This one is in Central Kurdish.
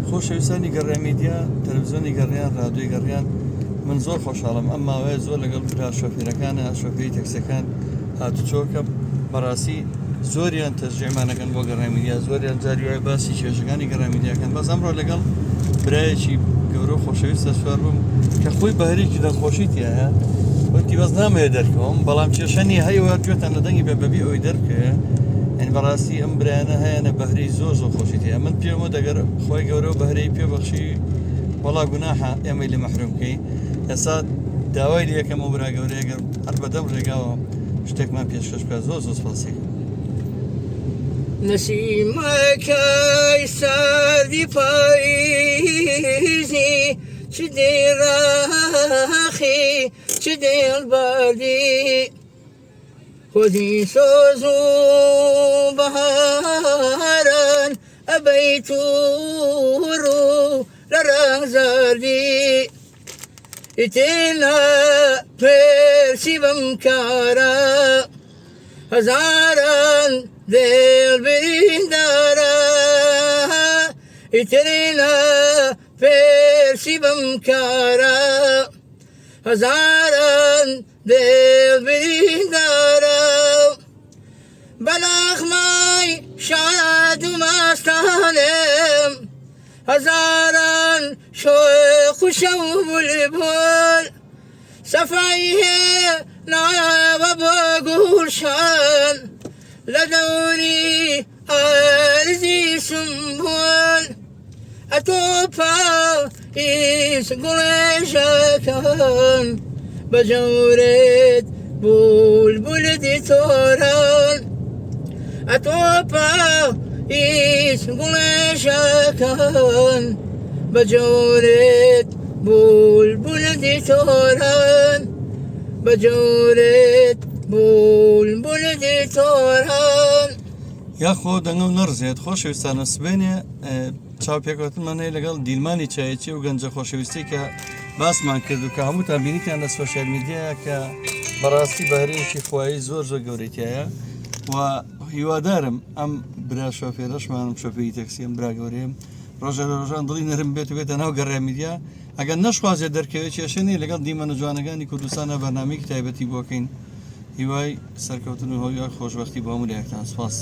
خۆشەویستانی گەڕێ میدیا تەلەڤیزیۆنی گەڕیان ڕادیۆی گەڕیان من زۆر خۆشحاڵم ئەم ماوەیە زۆر لەگەڵ برا شۆفێرەکانە شۆفێری تەکسیەکان هاتوچۆکە بەڕاستی زۆریان تەشجیعمانەکەن بۆ گەڕێ میدیا زۆریان جاری وایە باسی کێشەکانی گەڕێ میدیاکەن بەس ئەمڕۆ لەگەڵ برایەکی گەورە خۆشەویستە سوار بووم کە خۆی بەهەرێکی دەخۆشی تایە وەتی بەس نامەوێت دەرکەوم بەڵام کێشەنی هەیەوە گوێتان لە دەنگی بەبی ئەوی دەرکەیە ئەن بەڕاستی ئەم برایانە هەیەنە بەهرەی زۆر خۆشی تایە من پێمە دەگەر خۆی گەورە و بەهرەی پێبەخشی وەڵا گوناحە ئێمەی لە مەحرومکەی ئێستا داوای یەکەم و برا گەورەیەگەر هەر بەدەم ڕێگاوە شتێکمان پێشکەش بکات زۆر سپاسی نسیمەکەی سەردی پاییزی چ دێڕاخی چ دێڵبەردی خۆزی سۆز و بەهاران ئەبەی تووڕ و لە ڕەنگ زەردی ئیتێنە پێرسی بەم کارە هەزاران دێڵ بریندارە ئیترینە پێرسی بەم کارە هەزاران دێڵ بریندارە بەلاخمای شاد و مەستانم هەزاران شۆخ و شەو بولبول سەفای هەیە ناوە بۆ گوڵشان لە دەوری ئارزی سمبول ئەتۆپا ئیس گوڵێژەکان بە جەورێت بولبولدی تۆران ئەتۆپا ئیس گوڵێژەکان بە جەورێت بولبولدی تۆران بە جەورێت بولبولدی تۆران یاخۆ دەنگە و نەڕزێت خۆشەویستانە سبێنێ چاوپێکوتنمان هەیە لەگەڵ دیلمانی چایەتی و گەنجە خۆشەویستی کە باسمان کرد و کە هەمووتان بینیتیان لە سۆشیال میدیایە کە بەڕاستی بەهرەیەکی خوایی زۆر گەورەتیایە و هیوادارم ئەم برا شۆفێرەشمانم شۆفێری تەکسیم برا گەورەیەم ڕۆژە لە ڕۆژان دڵی نەرم بێت و بێتە ناو گەڕێ میدیا ئەگەر نەشوازێت دەرکەوێت کێشەنی لەگەڵ دیمەنە جوانەکانی کوردستانە بەرنامەیەکی تایبەتی بۆکەین هیوای سەرکەوتن و هۆی خۆشبەختی بۆ هەموو لایەکتان سوپاس